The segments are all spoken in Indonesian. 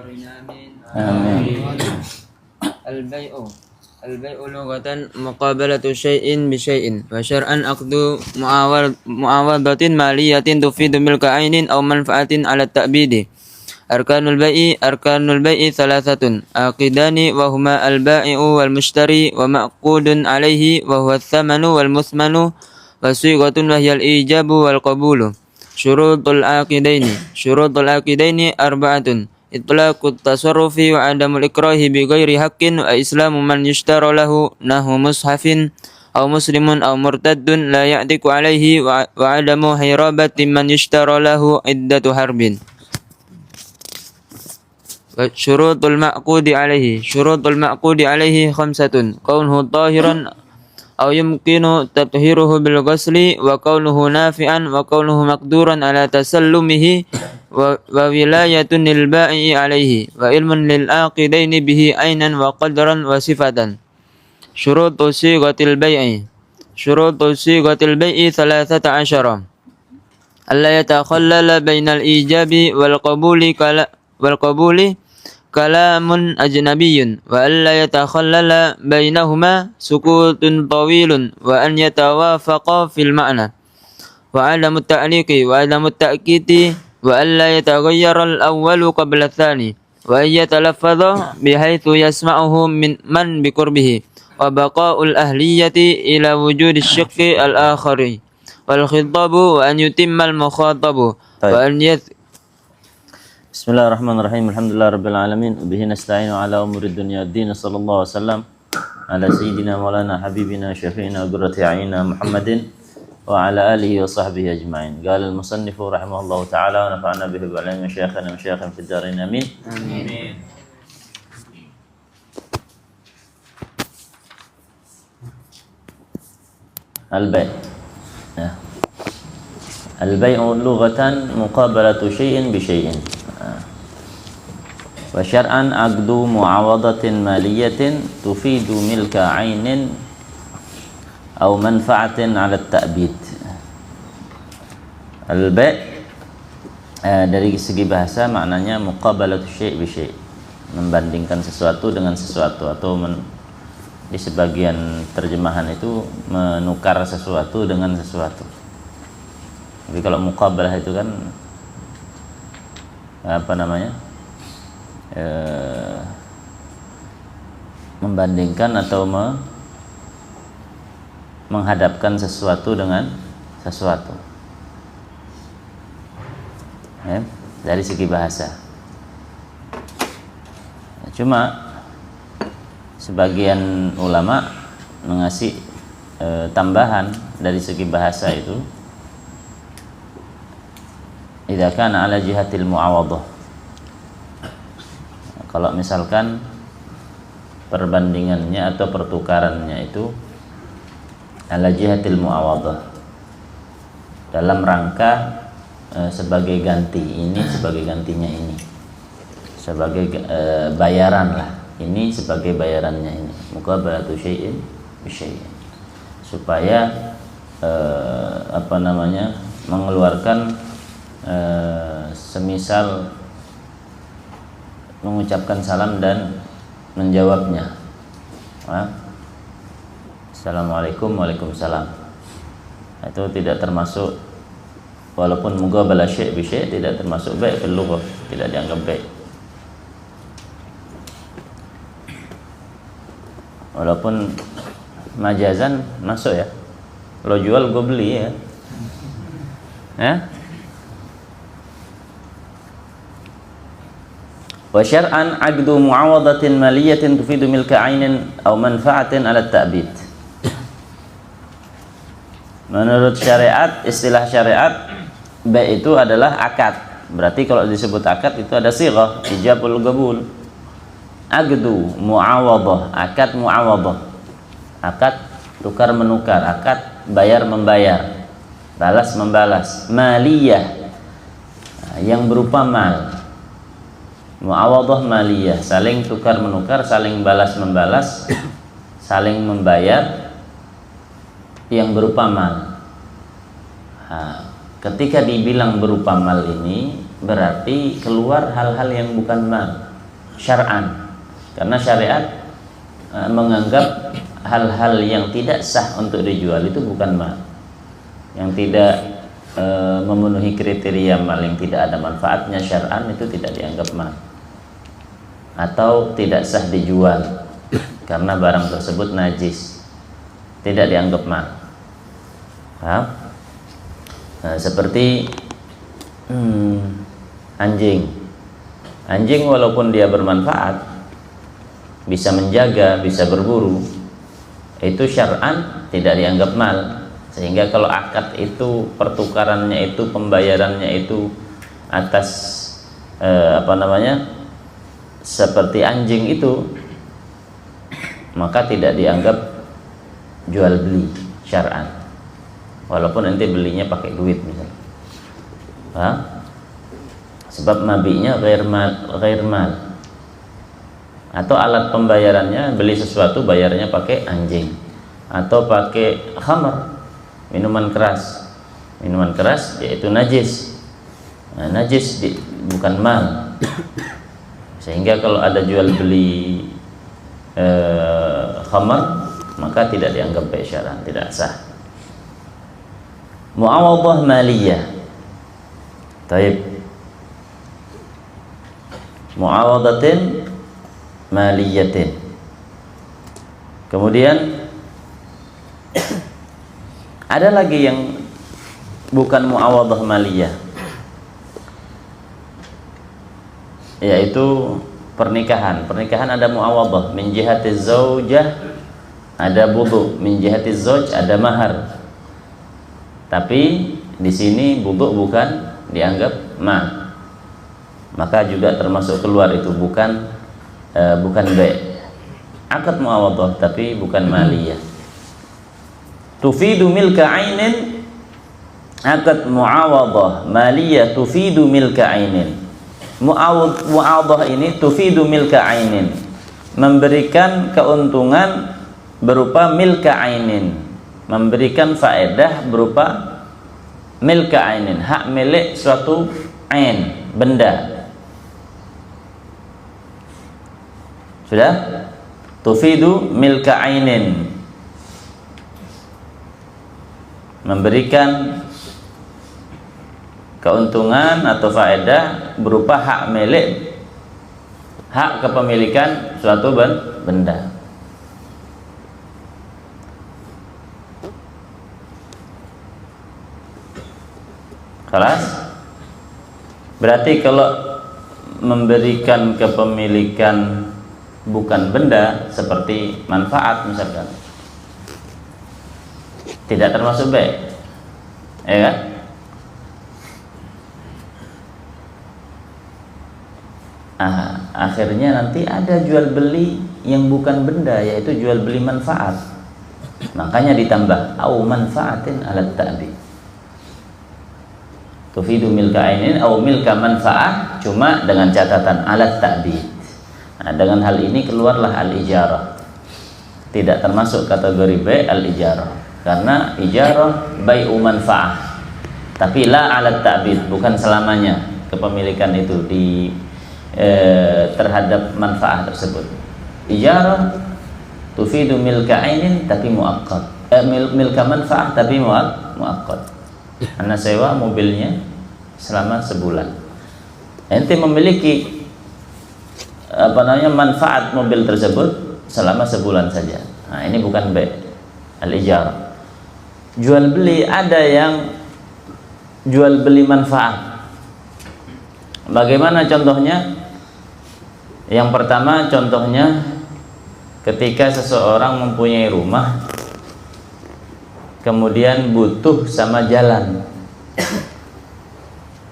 الدارين آمين. آمين. البيع لغة مقابلة شيء بشيء، وشرعا عقد معاوضة مالية تفيد ملك عين أو منفعة على التأبيد. أركان البيع ثلاثة: عاقدان وهما البائع والمشتري، ومعقود عليه وهو الثمن والمثمن، وصيغة وهي الإيجاب والقبول. شروط العاقدين أربعة: إطلاق التصرف وعدم الإكراه بغير حق، وإسلام من يشترى له نحو مصحف أو مسلم أو مرتد لا يعتق عليه، وعدم حرابة من يشترى له عدة حرب. شروط المعقود عليه خمسة: كونه طاهرا أو يمكن تطهيره بالغسل، وكونه نافعا، وكونه مقدورا على تسلمه، وولاية للبائع عليه، وعلم للعاقدين به عينا وقدرا وصفة. شروط صيغة البيع 13: ألا يتخلل بين الإيجاب والقبول كلام أجنبي، وألا يتخلل بينهما سكوت طويل، وأن يتوافقا في المعنى، وعدم التعليق وعدم التأكيد، وألا يتغير الأول قبل الثاني، وأن يتلفظ بحيث يسمعه من بقربه، وبقاء الأهلية إلى وجود الشق الآخر، والخطاب وأن يتم المخاطب. بسم الله الرحمن الرحيم. الحمد لله رب العالمين، وبه نستعين على أمور الدنيا والدين. صلى الله وسلم على سيدنا مولانا حبيبنا شفيعنا وقرة أعيننا محمد وعلى آله وصحبه أجمعين. قال المصنف رحمه الله تعالى ونفعنا به وعلى مشايخنا ومشايخنا في الدارين آمين. آمين. البيع لغة مقابلة شيء بشيء، وشرعا عقد معاوضة مالية تفيد ملك عين أو منفعة على التأبيد. Al-bai' dari segi bahasa maknanya muqabalatu syai' bi syai', membandingkan sesuatu dengan sesuatu, atau di sebagian terjemahan itu menukar sesuatu dengan sesuatu. Tapi kalau muqabalah itu kan membandingkan atau menghadapkan sesuatu dengan sesuatu, ya, dari segi bahasa. Cuma sebagian ulama mengasih tambahan dari segi bahasa itu, idza kana ala jihatil muawadhah. Kalau misalkan perbandingannya atau pertukarannya itu ala jihatil muawadhah, dalam rangka sebagai ganti ini sebagai gantinya ini, sebagai bayaran lah, ini sebagai bayarannya ini, muqabalatu syai'in bi syai'in, supaya mengeluarkan semisal mengucapkan salam dan menjawabnya. Assalamualaikum, waalaikumsalam. Itu tidak termasuk, walaupun muqabalah syai' bi syai' tidak termasuk bai' fil lughah, tidak dianggap bai'. Walaupun majazan masuk ya. Lo jual gue beli ya. Wa syar'an 'aqdu mu'awadatin maliyatin tufidu milka 'ainin aw manfa'atin 'ala at-ta'bid. Menurut syariat, istilah syariat, bai' itu adalah akad. Berarti kalau disebut akad itu ada sighah, ijabul qabul. Aqdu mu'awadah, akad mu'awadah. Akad tukar menukar, akad bayar membayar, balas membalas. Maliyah, yang berupa mal. Mu'awadah maliyah, saling tukar menukar, saling balas membalas, saling membayar yang berupa mal. Ketika dibilang berupa mal ini berarti keluar hal-hal yang bukan mal. syar'an, karena syariat menganggap hal-hal yang tidak sah untuk dijual itu bukan mal, yang tidak memenuhi kriteria mal, yang tidak ada manfaatnya syar'an, itu tidak dianggap mal atau tidak sah dijual karena barang tersebut najis, tidak dianggap mal. Nah, seperti anjing walaupun dia bermanfaat, bisa menjaga, bisa berburu, itu syar'an tidak dianggap mal. Sehingga kalau akad itu, pertukarannya itu, pembayarannya itu atas seperti anjing itu, maka tidak dianggap jual beli syar'an, walaupun nanti belinya pakai duit misalnya. Sebab mabinya ghair mal, atau alat pembayarannya, beli sesuatu bayarnya pakai anjing atau pakai khamr, minuman keras yaitu najis. Nah, najis bukan mal. Sehingga kalau ada jual beli khamr, maka tidak dianggap bai' syar'an, tidak sah. Mu'awadhah maliyah. Taib. Mu'awadatin maliyatin. Kemudian ada lagi yang bukan mu'awadhah maliyah, yaitu pernikahan. Pernikahan ada mu'awadhah min jihati zaujah, ada budu, min jihati zauj ada mahar. Tapi di sini budu bukan dianggap mal, maka juga termasuk keluar, itu bukan bai'. Akad mu'awadhah tapi bukan maliyah. Tufidu milka ainin, akad mu'awadhah maliyah tufidu milka ainin. Mu'awadhah ini tufidu milka ainin, memberikan keuntungan berupa milka ainin, memberikan faedah berupa milka ainin, hak milik suatu ain, benda. Sudah? Tufidu milka ainin, memberikan keuntungan atau faedah berupa hak milik, hak kepemilikan suatu benda. Kelas? Berarti kalau memberikan kepemilikan bukan benda, seperti manfaat misalkan, tidak termasuk bai', ya kan? Akhirnya nanti ada jual beli yang bukan benda, yaitu jual beli manfaat. Makanya ditambah au manfaatin alat ta'bid. Tufidu milka ainin au milka manfaat, cuma dengan catatan alat ta'bid. Nah, dengan hal ini keluarlah al-ijarah. Tidak termasuk kategori bai' al-ijarah, karena ijarah bai'u manfaah, tapi la alat ta'bid, bukan selamanya kepemilikan itu terhadap manfaat tersebut. Ijarah tufidu milka ainin tapi muakkad, milka manfaah tapi muakkad. Anda sewa mobilnya selama sebulan, ente memiliki manfaat mobil tersebut selama sebulan saja. Nah, ini bukan bai' al-ijarah. Jual beli ada yang jual beli manfaat. Bagaimana contohnya? Yang pertama contohnya ketika seseorang mempunyai rumah, kemudian butuh sama jalan,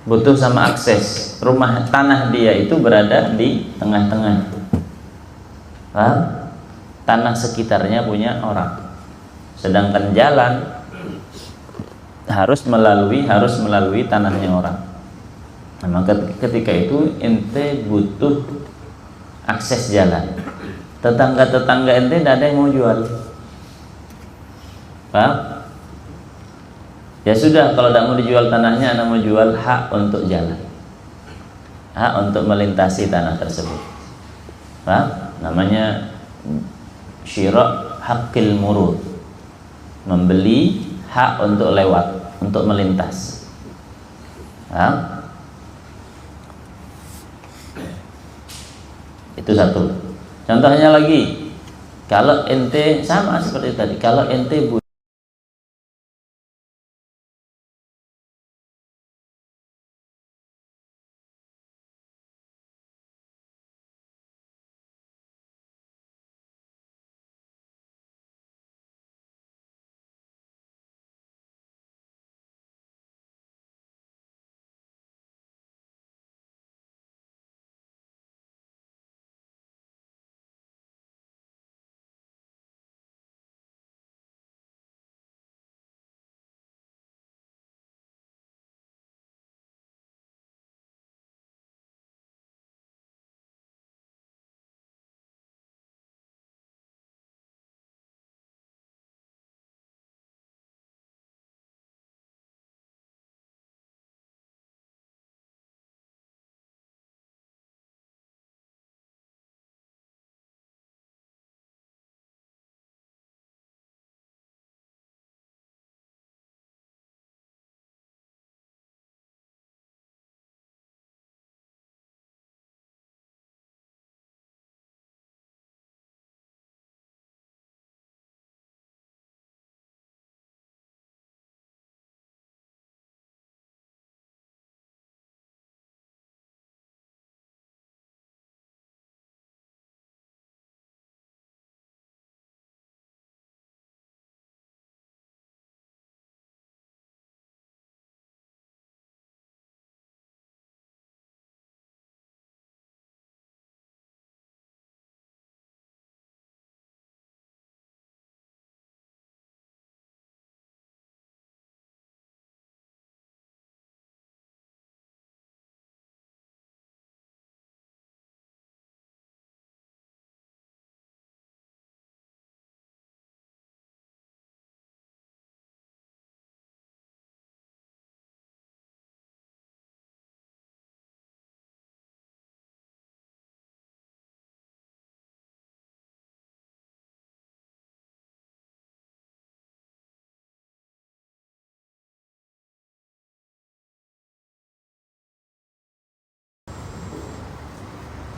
butuh sama akses. Rumah tanah dia itu berada di tengah-tengah, tanah sekitarnya punya orang, sedangkan jalan harus melalui tanahnya orang. Nah, maka ketika itu ente butuh akses jalan, tetangga-tetangga ente tidak ada yang mau jual, paham? Ya sudah, kalau tidak mau dijual tanahnya, Anda mau jual hak untuk jalan, hak untuk melintasi tanah tersebut. Paham? Namanya syira' haqqil murud, membeli hak untuk lewat, untuk melintas. Paham? Itu satu. Contohnya lagi, kalau ente sama seperti tadi, kalau ente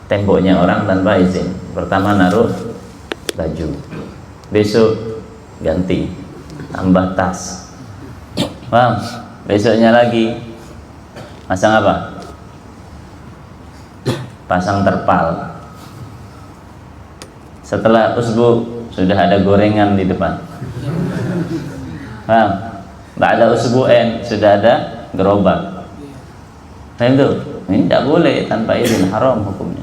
temboknya orang tanpa izin, pertama naruh baju, besok ganti, tambah tas, paham? Besoknya lagi pasang apa? Pasang terpal. Setelah usbu sudah ada gorengan di depan, paham? Ba'da usbu'en sudah ada gerobak. Paham tuh? Ini tidak boleh tanpa izin, haram hukumnya.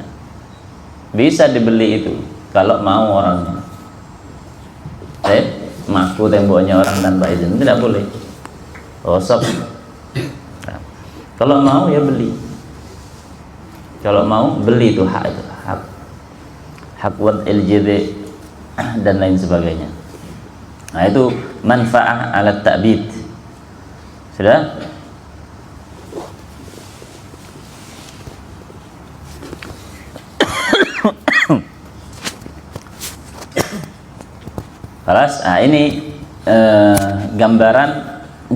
Bisa dibeli itu kalau mau orangnya. Maku temboknya orang tanpa izin tidak boleh. Rosok. Nah, kalau mau ya beli. Kalau mau beli itu hak, itu hak wad LJD dan lain sebagainya. Nah itu manfaah alat ta'bid. Sudah? Kelas, ini gambaran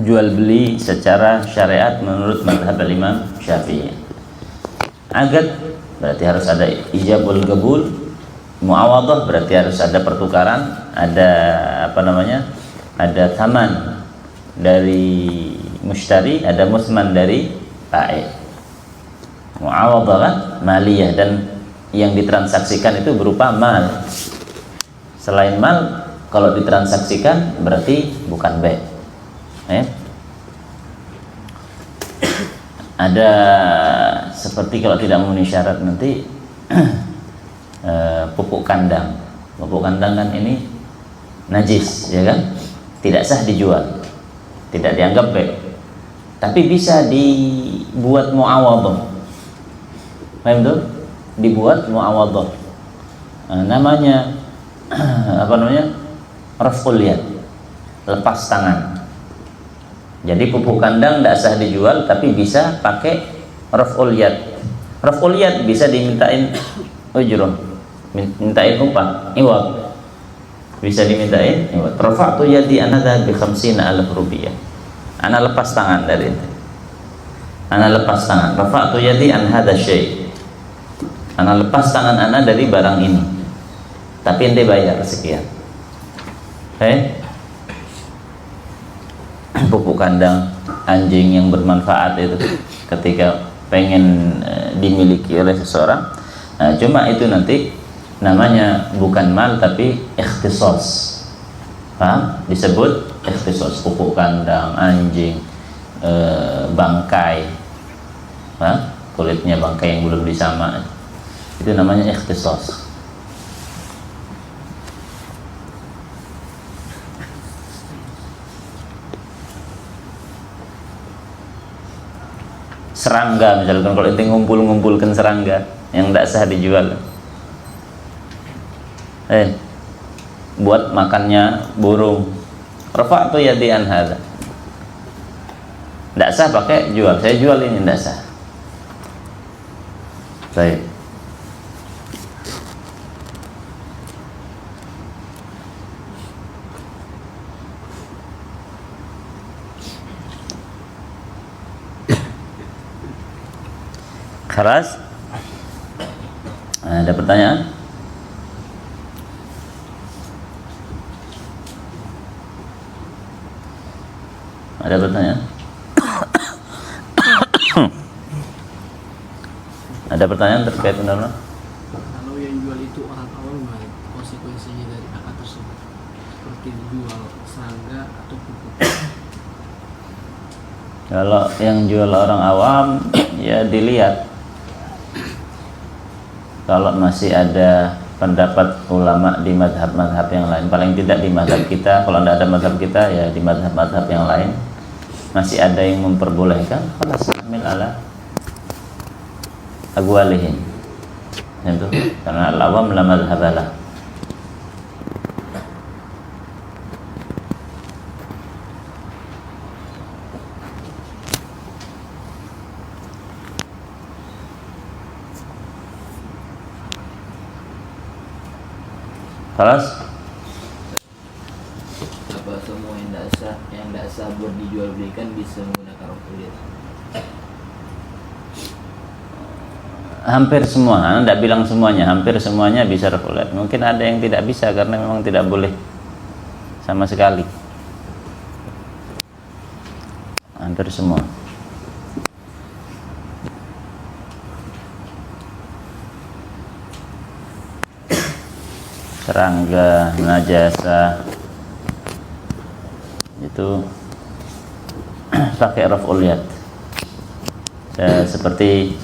jual beli secara syariat menurut mazhab Imam Syafi'i. Agad berarti harus ada ijabul qabul, muawadhah berarti harus ada pertukaran, ada apa namanya? Ada taman dari mushtari, ada musman dari ba'i. Muawadhah kan maliyah, dan yang ditransaksikan itu berupa mal. Selain mal, kalau ditransaksikan berarti bukan B. Ada seperti kalau tidak memenuhi syarat nanti pupuk kandang. Pupuk kandang kan ini najis, ya kan? Tidak sah dijual, tidak dianggap B. Tapi bisa dibuat muawadhah. Paham tuh? Dibuat muawadhah. Namanya apa namanya? Raf'ul yad, lepas tangan. Jadi pupuk kandang tidak sah dijual, tapi bisa pakai raf'ul yad. Raf'ul yad bisa dimintain ujroh, mintain upah, iwab. Bisa dimintain iwab. Rafa'tu yadi an hadha bi 50,000 rupiah. Ana lepas tangan dari itu. Ana lepas tangan. Rafa'tu yadi an hadha syai'. Ana lepas tangan ana dari barang ini. Tapi ente bayar sekian. Pupuk kandang anjing yang bermanfaat itu ketika pengen dimiliki oleh seseorang. Nah, cuma itu nanti namanya bukan mal tapi ikhtisas. Paham? Disebut ikhtisas, pupuk kandang anjing, bangkai, kulitnya bangkai yang belum disama, itu namanya ikhtisas. Serangga misalkan, kalau ente ngumpulkan serangga yang tidak sah dijual, buat makannya burung, rafa'tu yadi an hadza, tidak sah pakai jual, saya jual ini, tidak sah. Baik. Keras. Ada pertanyaan? Ada pertanyaan? Ada pertanyaan terkait undang-undang? Kalau yang jual itu orang awam, gimana konsekuensinya dari akad tersebut? Seperti jual serangga atau pupuk? Kalau yang jual orang awam, ya dilihat. Kalau masih ada pendapat ulama di madhab-madhab yang lain, paling tidak di madhab kita, kalau tidak ada madhab kita ya di madhab-madhab yang lain masih ada yang memperbolehkan, khalas amil ala agwalihim itu, karena al-awam la madhabalah. Khalas. Apa semua yang tidak sah buat dijual belikan bisa menggunakan kulit? Hampir semua, tidak bilang semuanya, hampir semuanya bisa raf'ulat. Mungkin ada yang tidak bisa karena memang tidak boleh sama sekali. Hampir semua. Serangga, najasa itu pakai raf'ul yad. Seperti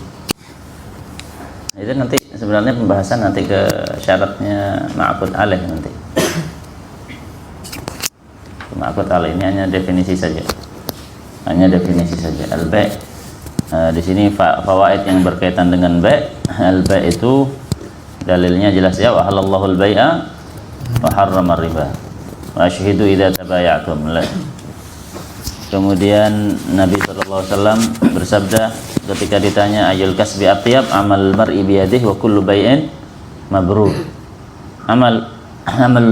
itu nanti sebenarnya pembahasan nanti ke syaratnya ma'qud alaih nanti. Ma'qud alaih ini hanya definisi saja. Hanya definisi saja. Al-bai' di sini fawaid yang berkaitan dengan bai'. Al-bai' itu dalilnya jelas ya, wa halallahu al-bai'a wa harrama riba wa asyhidu idza tabaya'tum. Kemudian Nabi SAW bersabda ketika ditanya ayul kasbi atyab, amal mar'i biyadihi wa kullu bai'in mabrur. Amal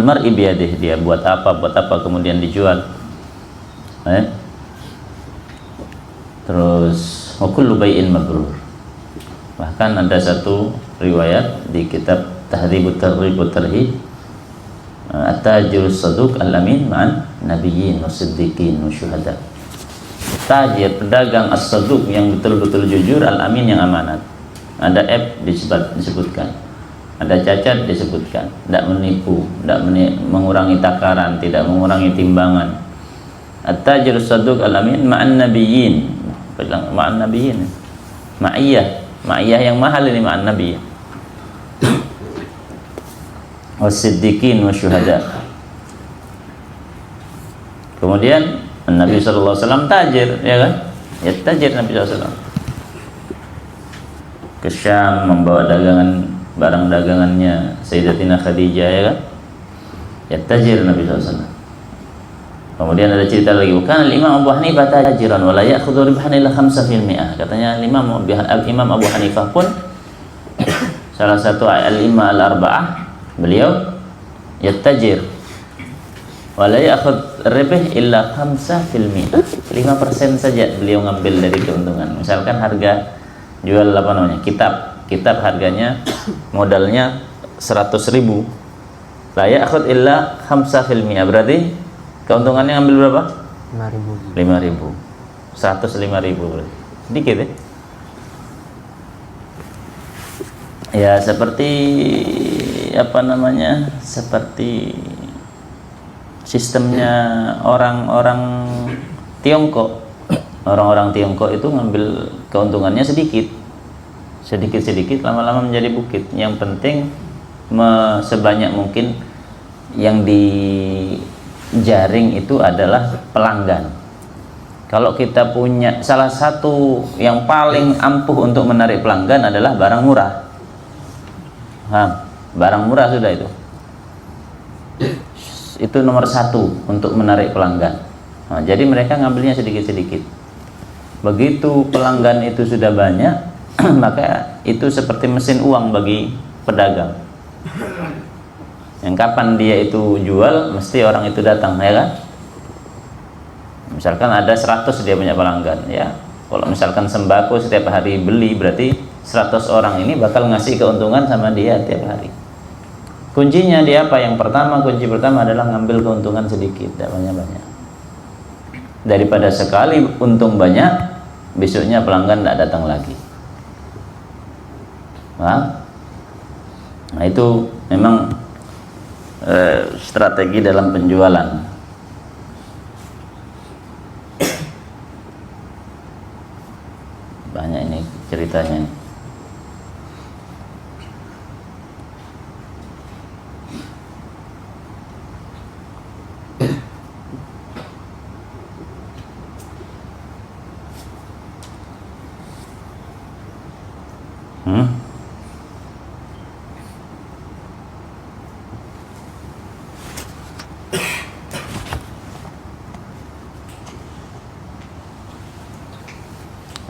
mar'i biyadihi, dia buat apa kemudian dijual. Terus wa kullu bai'in mabrur. Bahkan ada satu riwayat di kitab Tahdhibut Targhib wa Tarhib, at-tajirus saduq al-amin ma'an nabiyyin wasiddiqin wasyuhada. Tajir, pedagang as-saduq yang betul-betul jujur, al-amin yang amanat. Ada aib disebutkan, ada cacat disebutkan, tidak menipu, tidak mengurangi takaran, tidak mengurangi timbangan. At-tajirus saduq al-amin ma'an nabiyyin, ma'an nabiyyin, ma'iyah yang mahal ini ma'an nabi, wasiddiqin wasyuhada. Kemudian Nabi SAW tajir, ya kan? Ya tajir Nabi SAW ke Syam membawa dagangan, barang dagangannya Sayyidatina Khadijah, ya kan? Ya tajir Nabi SAW. Kemudian ada cerita lagi, bukan Imam Abu Hanifah tajiran wa la ya'khudhu ribhan illa 5%. Katanya Imam Abu Hanifah pun salah satu al-imam al-arba'ah, beliau yattajir wala ya'khudh ribh illa 5%. 5% saja beliau ngambil dari keuntungan. Misalkan harga jual apa namanya? Kitab harganya modalnya 100.000. La ya'khudh illa 5%. Berarti keuntungannya ngambil berapa? 5.000. 105.000 berarti. Sedikit ya. Ya seperti apa namanya? Seperti sistemnya orang-orang Tiongkok. Orang-orang Tiongkok itu ngambil keuntungannya sedikit-sedikit, lama-lama menjadi bukit. Yang penting sebanyak mungkin yang dijaring itu adalah pelanggan. Kalau kita punya salah satu yang paling ampuh untuk menarik pelanggan adalah barang murah. Barang murah sudah itu nomor satu untuk menarik pelanggan. Jadi mereka ngambilnya sedikit-sedikit. Begitu pelanggan itu sudah banyak, maka itu seperti mesin uang bagi pedagang. Yang kapan dia itu jual, mesti orang itu datang, ya kan? Misalkan ada 100 dia punya pelanggan, ya. Kalau misalkan sembako setiap hari beli, berarti 100 orang ini bakal ngasih keuntungan sama dia tiap hari. Kuncinya dia apa? Kunci pertama adalah ngambil keuntungan sedikit, tidak banyak-banyak. Daripada sekali untung banyak, besoknya pelanggan tidak datang lagi. Nah itu memang strategi dalam penjualan. Banyak ini ceritanya.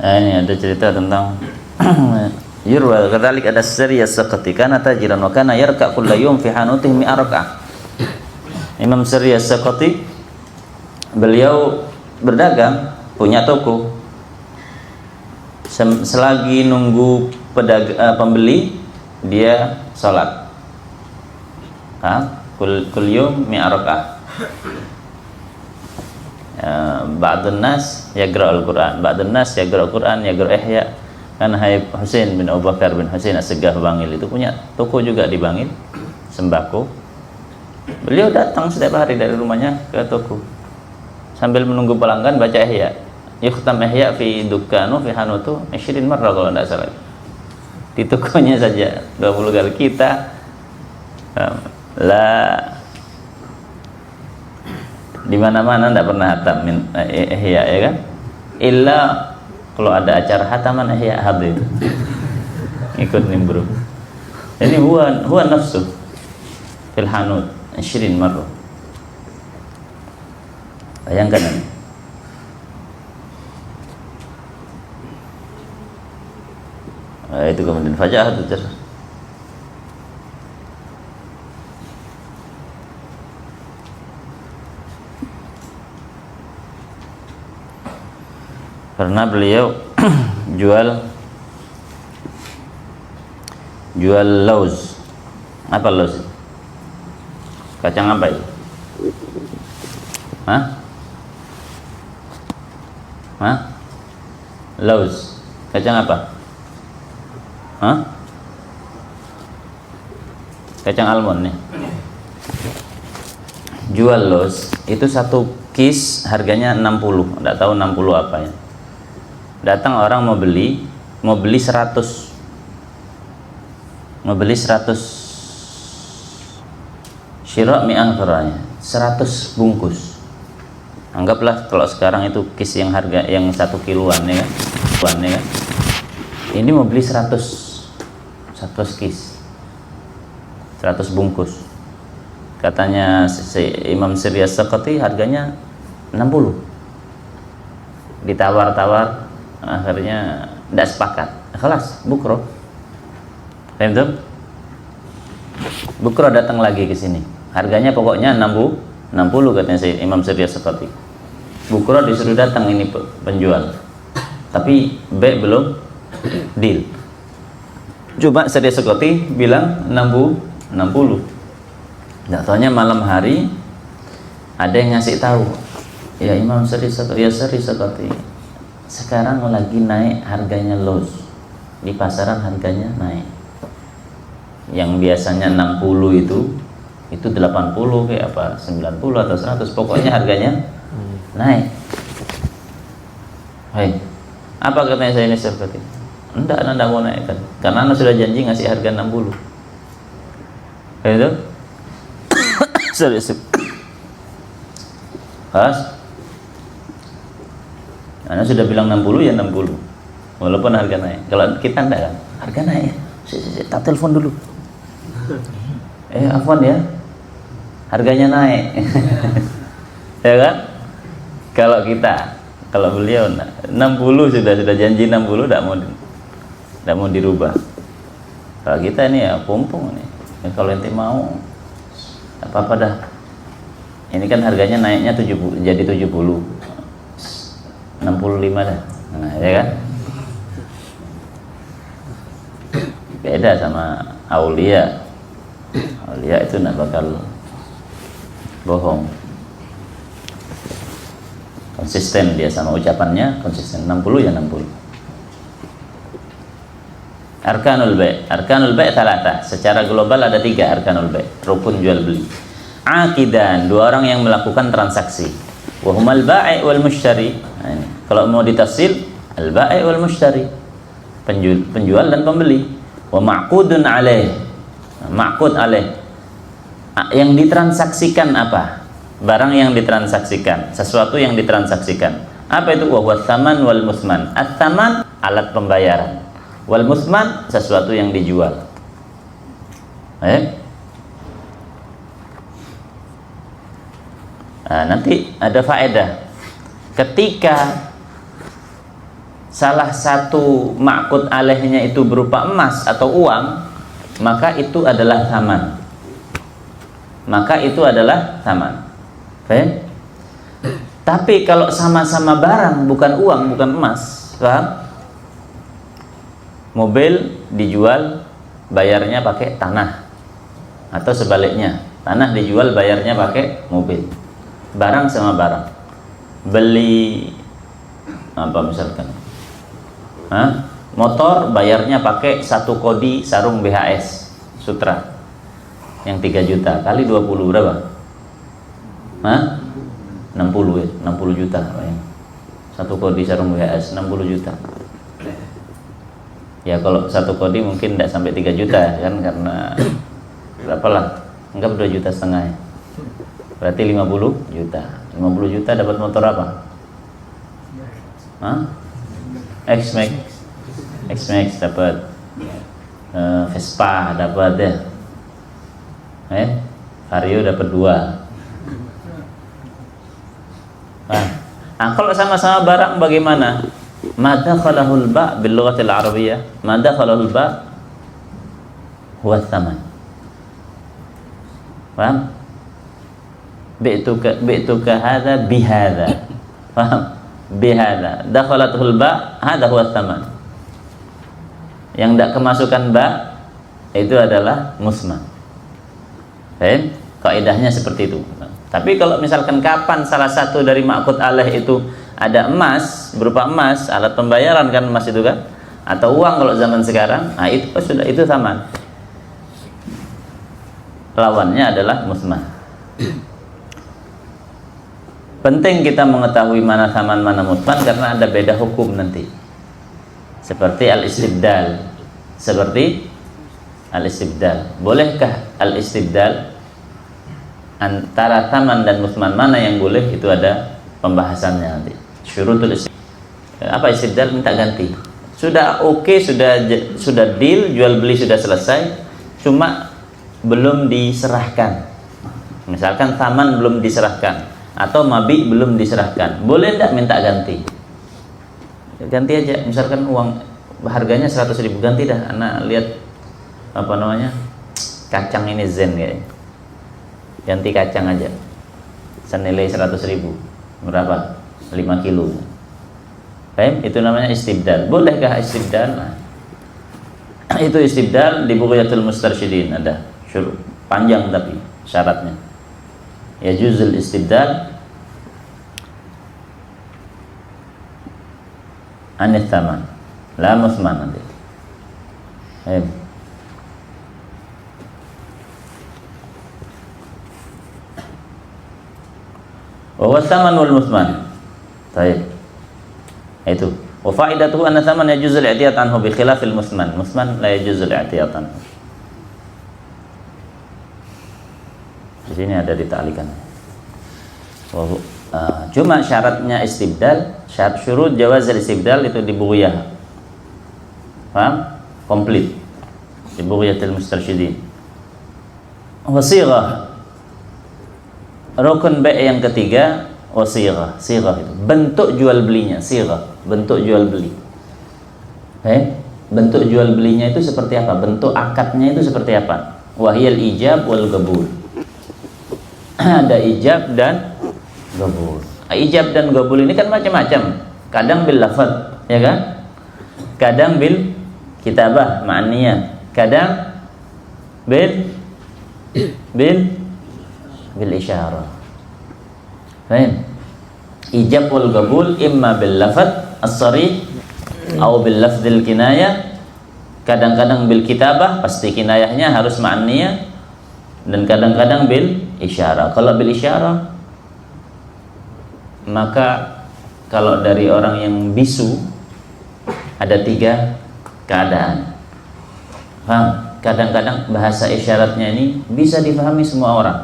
Ini ada cerita tentang yurwa kadzalik ada Sari as-Saqati kana tajiran wa kana yarka kulla yawm fi hanutihi mi'a rak'ah. Imam Sari as-Saqati beliau berdagang, punya toko. Selagi nunggu pembeli, dia salat. Kul yawm mi'a rak'ah. Ba'dun nas yaqra'ul Qur'an, ba'dun nas yaqra'ul Qur'an, yaqra' Ihya. Kan Habib Husain bin Abu Bakar bin Husain As-Segaf Bangil itu punya toko juga di Bangil, sembako. Beliau datang setiap hari dari rumahnya ke toko sambil menunggu pelanggan baca Ihya. Yukhtam Ihya fi dukkanu fi hanutu 20 marrah kalau tidak salah. Di tokonya saja 20 kali. Kita di mana-mana tidak pernah hatam Ihya, ya kan? Illa kalau ada acara hataman Ihya hadir itu ikut nimbrung. Ini huwa nafsu fil hanut 20 marrah. Bayangkan ini. Itu kemudian fajah itu karena beliau jual lauz. Apa lauz? Kacang apa itu? Lauz. Kacang apa? Kacang almond nih. Jual lauz itu satu kis harganya 60. Enggak tahu 60 apa ya. Datang orang mau beli 100 syira' mi'ah qira'nya, 100 bungkus. Anggaplah kalau sekarang itu kis yang harga yang 1 kiloan ya kan? Ini mau beli 100 kis, 100 bungkus. Katanya Imam Sari as-Saqati harganya 60. Ditawar-tawar, akhirnya tidak sepakat. Kelas bukro. Paham tuh? Bukro datang lagi ke sini. Harganya pokoknya 60 katanya Imam Surya Sekoti. Bukro disuruh datang ini penjual. Tapi B belum deal. Coba Surya Sekoti bilang 60. Nggak taunya malam hari ada yang ngasih tahu. Ya Imam Surya Sekoti, ya Surya Sekoti. Sekarang lagi naik harganya loss. Di pasaran harganya naik. Yang biasanya 60 itu 80 kayak apa 90 atau 100, pokoknya harganya naik. Hai, apa katanya saya ini seperti enggak, anda mau naikkan karena anda sudah janji ngasih harga 60. Itu serius pas anda sudah bilang 60 ya 60 walaupun harga naik. Kalau kita enggak kan, harga naik ya, tak telepon dulu. Afwan ya, harganya naik. Ya kan? Kalau beliau 60 sudah janji 60 tidak mau dirubah. Kalau kita ini ya pumpung nih. Ya, kalau ente mau apa-apa dah. Ini kan harganya naiknya 70 jadi 70. 65 dah. Nah, ya kan? Beda sama aulia. Aulia itu tidak bakal bohong, konsisten dia sama ucapannya, konsisten 60 ya 60. Arkanul bai' thalatha. Secara global ada 3 arkanul bai', rukun jual beli. Aqidan, 2 orang yang melakukan transaksi. Wa humal bai' wal mushtari. Nah, ini. Kalau mau ditafsir, al bai' wal mushtari, penjual dan pembeli. Wa ma'qudun alaih. Ma'qud alaih, yang ditransaksikan apa? Barang yang ditransaksikan, sesuatu yang ditransaksikan. Apa itu? Wa huwa tsaman wal musman. At-tsaman alat pembayaran, wal musman sesuatu yang dijual. Nah, nanti ada faedah. Ketika salah satu ma'qud alaihnya itu berupa emas atau uang, maka itu adalah tsaman. Paham? Tapi kalau sama-sama barang, bukan uang, bukan emas, paham? Mobil dijual, bayarnya pakai tanah, atau sebaliknya, tanah dijual, bayarnya pakai mobil. Barang sama barang. Beli apa misalkan? Motor bayarnya pakai 1 kodi sarung BHS Sutra yang 3 juta kali 20 berapa? 60 ya, 60 juta. 1 kodi sarung BHS 60 juta. Ya kalau 1 kodi mungkin tidak sampai 3 juta kan, karena berapa lah? Enggak 2,5 juta ya. Berarti 50 juta. 50 juta dapat motor apa? X-Max dapat, Vespa dapat ya, Vario dapat 2. Nah, kalau sama-sama barang bagaimana? Mada khalahul ba' bil lughatil arabiyyah, mada khalahul ba' huwa tsaman. Paham? Bi'tuka hadza bihadza. Paham? Bihadza. Dakhalatul ba' hadza huwa tsaman. Yang tidak kemasukan ba itu adalah musman. Kaidahnya seperti itu. Tapi kalau misalkan kapan salah satu dari ma'qud alaih itu ada emas, berupa emas, alat pembayaran kan emas itu kan, atau uang kalau zaman sekarang, nah itu sudah, itu sama. Lawannya adalah musman. Penting kita mengetahui mana saman mana musman karena ada beda hukum nanti. Seperti al-istibdal. Bolehkah al-istibdal antara taman dan musman, mana yang boleh? Itu ada pembahasannya nanti. Syurutul istibdal. Apa istibdal? Minta ganti. Sudah oke, sudah deal, jual beli sudah selesai, cuma belum diserahkan. Misalkan taman belum diserahkan atau mabi belum diserahkan. Boleh enggak minta ganti? Ganti aja, misalkan uang harganya 100.000, ganti dah, anak lihat apa namanya, kacang ini zen kayaknya, ganti kacang aja senilai 100.000, berapa, 5 kilo. Baik, itu namanya istibdal. Bolehkah istibdal? Nah, itu istibdal di Bughyatul Mustarsyidin ada syurut panjang tapi syaratnya. Ya juzul istibdal anith taman la musman nanti. Baik. Wa huwa thaman wal musman. Baik. Itu. Wa faidatuhu anna thaman yajuzul i'tiyat anhu bi khilafil musman. Musman la yajuzul i'tiyat anhu. Di sini ada ditalikan. Cuma syaratnya istibdal, syarat syurut jawaz istibdal itu di Bughyah. Paham? Komplit. Di Bughyatul Mustarsyidin. Wasighah. Rukun B yang ketiga, wasighah. Sighah itu bentuk jual belinya, sighah, bentuk jual beli. Bentuk jual belinya itu seperti apa? Bentuk akadnya itu seperti apa? Wahiyal ijab wal qabul. Ada ijab dan qabul. Ijab dan qabul ini kan macam-macam. Kadang bil lafaz, ya kan? Kadang bil kitabah ma'niyah, kadang bil isyarah. Fahim? Ijab wal qabul imma bil lafaz as-sarih atau bil lafzil kinayah. Kadang-kadang bil kitabah, pasti kinayahnya harus ma'niyah, dan kadang-kadang bil isyarah. Kalau bil isyarah, maka kalau dari orang yang bisu ada 3 keadaan. Paham? Kadang-kadang bahasa isyaratnya ini bisa difahami semua orang.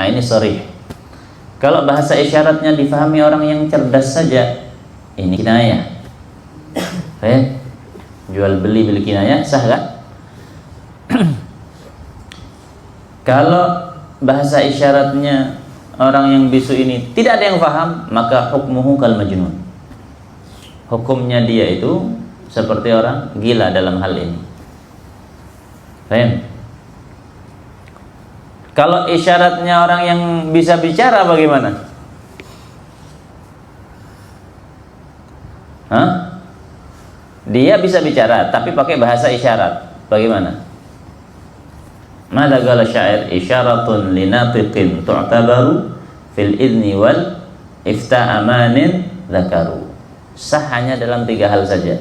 Nah, ini sharih. Kalau bahasa isyaratnya difahami orang yang cerdas saja, ini kinayah. Jual beli bil kinayah sah kan? Kalau bahasa isyaratnya orang yang bisu ini tidak ada yang paham, maka hukmuhu kal majnun. Hukumnya dia itu seperti orang gila dalam hal ini. Paham? Kalau isyaratnya orang yang bisa bicara bagaimana? Dia bisa bicara tapi pakai bahasa isyarat. Bagaimana? Mada qala syair isyaratun linatiqin tu'tabaru fil idni wal ifta amanin dzakaru. Sah hanya dalam 3 hal saja.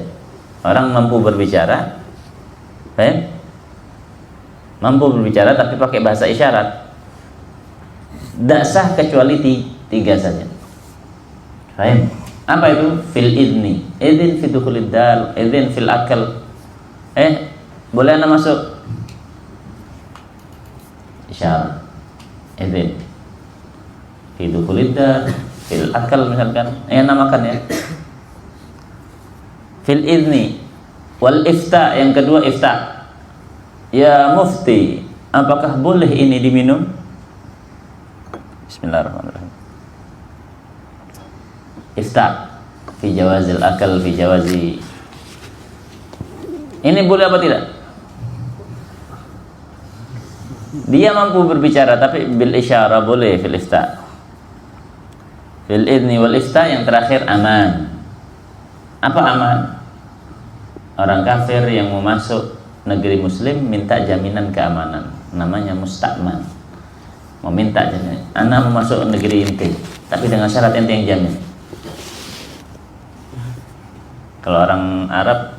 Orang mampu berbicara, mampu berbicara tapi pakai bahasa isyarat, tidak sah kecuali 3 saja. Apa itu? Fil idni, idin fi dukhulid dar, idin fil akal. Boleh anda masuk? Isyarat, idin fi dukhulid dar, fil akal misalkan, anda makan ya. Fil idni wal ifta, yang kedua ifta. Ya mufti, apakah boleh ini diminum? Bismillahirrahmanirrahim. Ifta fi jawazil akal, fi jawazi. Ini boleh apa tidak? Dia mampu berbicara tapi bil isyarah boleh fil ifta. Fil idni wal ifta yang terakhir aman. Apa aman? Orang kafir yang mau masuk negeri muslim minta jaminan keamanan, namanya musta'man. Mau minta jaminan, anak mau masuk negeri inti, tapi dengan syarat ente yang jamin. Kalau orang Arab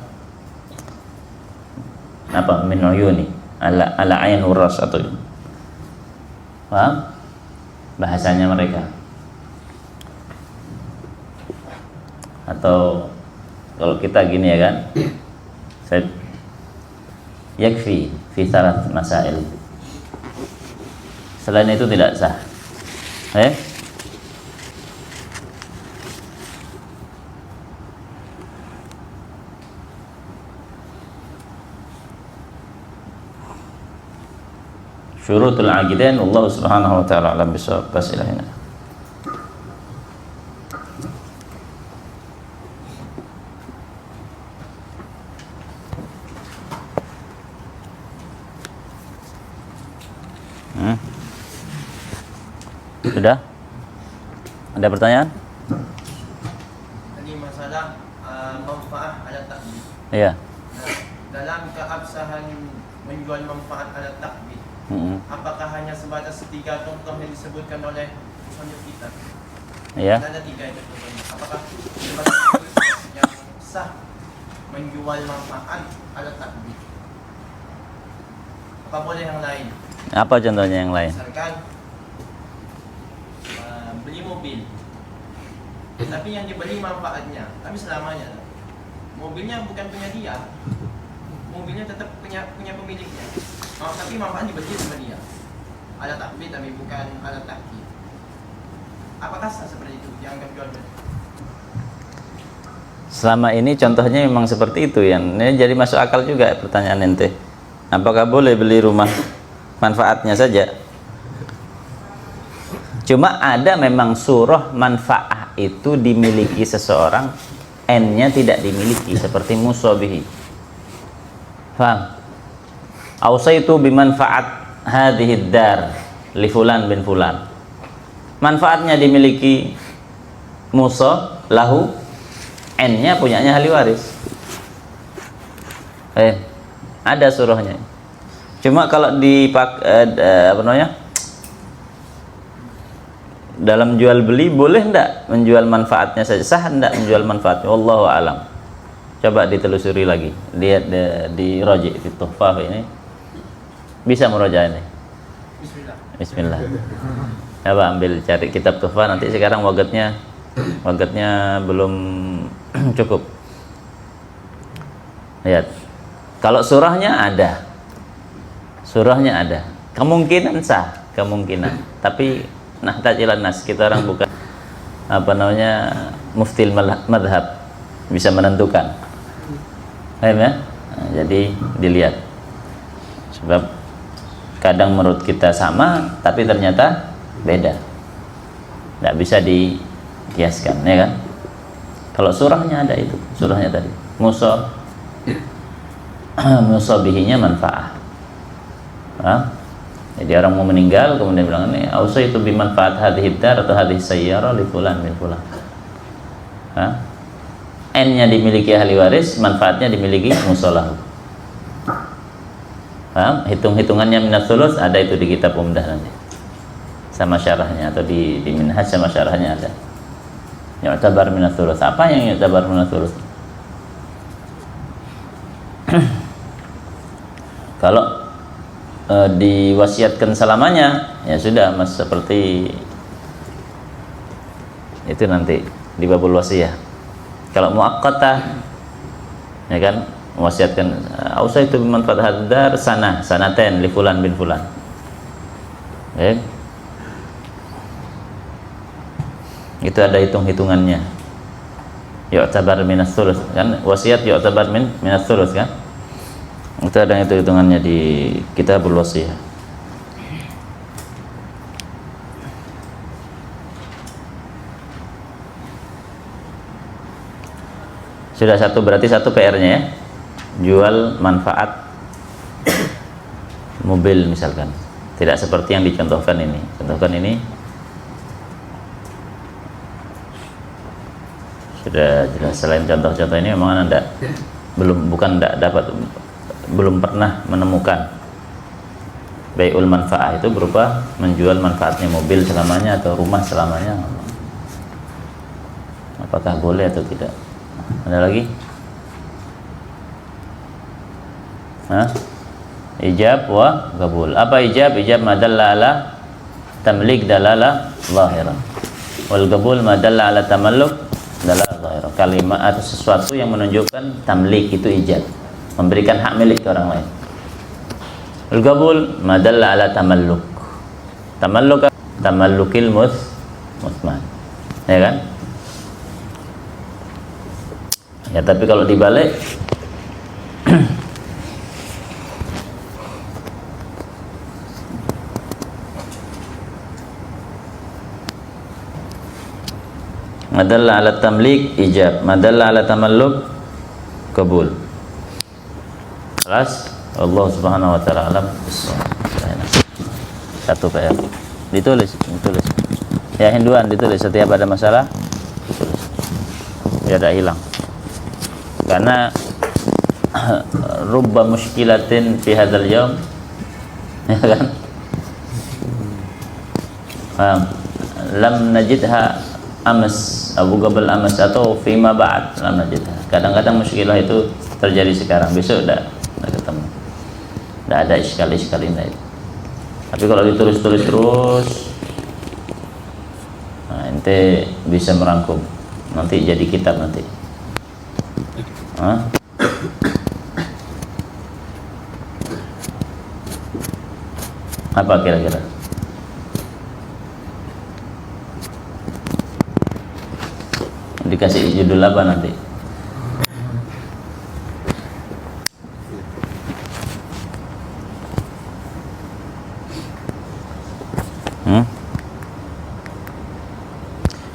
apa? Min uyuni ala ain uras atau paham? Bahasanya mereka. Atau kalau kita gini ya kan, saya yakfi fi thalath masail. Selain itu tidak sah. Syurutul aqidain, Allah Subhanahu wa taala alam bisawab. Basilahina. Sudah? Ada pertanyaan? Tadi masalah manfaat alat takbir. Iya. Nah, dalam keabsahan menjual manfaat alat takbir, apakah hanya sebatas 3 contoh yang disebutkan oleh musannif kita? Iya. Ada 3 itu contohnya. Apakah sebatas itu yang sah menjual manfaat alat takbir? Apa boleh yang lain? Apa contohnya yang lain? Misalkan beli mobil, tapi yang dibeli manfaatnya, tapi selamanya mobilnya bukan punya dia, mobilnya tetap punya pemiliknya, tapi manfaat dibeli sama dia. Alat takbir tapi bukan alat takbir. Apakah sah seperti itu yang jual beli? Selama ini contohnya memang seperti itu ya. Ini jadi masuk akal juga pertanyaan ente. Apakah boleh beli rumah manfaatnya saja? Cuma ada memang surah manfaat itu dimiliki seseorang, N-nya tidak dimiliki, seperti musabihi. Faham? Ausaitu bimanfaat hadhihi dar li fulan bin fulan. Manfaatnya dimiliki musa lahu, N-nya punyanya ahli waris. Ada surahnya. Cuma kalau apa namanya? Dalam jual beli boleh enggak menjual manfaatnya saja? Sah enggak menjual manfaatnya? Wallahu alam. Coba ditelusuri lagi. Lihat di Raji' fi Tuhfah ini. Bisa murajaah ini. Bismillah. Coba ambil cari kitab Tuhfah, nanti sekarang wagatnya belum cukup. Lihat. Kalau surahnya ada. Kemungkinan sah, kemungkinan. Tapi tahtajilan nas, kita orang bukan apa namanya muftil madhab, bisa menentukan. Paham ya? Nah, jadi dilihat, sebab kadang menurut kita sama tapi ternyata beda, tidak bisa dikiaskan, ya kan? Kalau surahnya ada itu, surahnya tadi musabihinya manfaat. Jadi orang mau meninggal kemudian bilang ini ausaitu bimanfaat hadhihi dar atau hadhihi sayyara li fulan min fulan. N-nya dimiliki ahli waris, manfaatnya dimiliki musallahu. Hitung-hitungannya minat sulus ada itu di kitab Umdah nanti. Sama syarahnya atau di Minhaj sama syarahnya ada. Yu'tabar minat sulus. Apa yang yu'tabar minat sulus? Kalau diwasiatkan selamanya, ya sudah mas, seperti itu nanti di babul wasiyah. Kalau muaqqatah, ya kan, mewasiatkan ausaitu bimanfaat hadar sanaten li fulan bin fulan. Itu ada hitung-hitungannya. Yu'tabar minas sulus kan, wasiat yu'tabar minas sulus kan. Itu ada hitung-hitungannya di Kitabul Wasiyah. Sudah satu, berarti satu PR-nya ya. Jual manfaat mobil misalkan. Tidak seperti yang dicontohkan ini. Contohkan ini sudah jelas. Selain contoh-contoh ini memang Anda belum pernah menemukan bai'ul manfaat itu berupa menjual manfaatnya mobil selamanya atau rumah selamanya. Apakah boleh atau tidak? Ada lagi? Ijab wa qabul. Apa ijab? Ijab madalla ala tamlik dalala zahira. Wal qabul madalla ala tamalluk dalala zahira. Kalimat atau sesuatu yang menunjukkan tamlik itu ijab, memberikan hak milik ke orang lain. Wal qabul madalla ala tamalluk. Tamallukil musman. Ya kan? Ya, tapi kalau dibalik madalla ala tamlik ijab, madalla ala tamalluk qabul. Kelas Allah Subhanahu wa taala alam. Satu PR. Ditulis. Ya Hinduan ditulis setiap ada masalah tulis. Biar tidak hilang. Karena rubba mushkilatin fi hadzal yaum, ya kan? Lam najidha amas, Abu Gabal amas, atau fima ba'd lam najidha. Kadang-kadang muskilah itu terjadi sekarang, besok tidak ketemu, tidak ada iskal ini. Tapi kalau ditulis-tulis terus, nah, ente bisa merangkum, nanti jadi kitab nanti. Apa kira-kira? Dikasih judul apa nanti?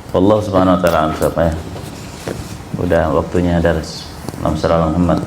Allah subhanahu wa ta'ala, ya. Udah waktunya daras. Allahumma shalli ala Muhammad.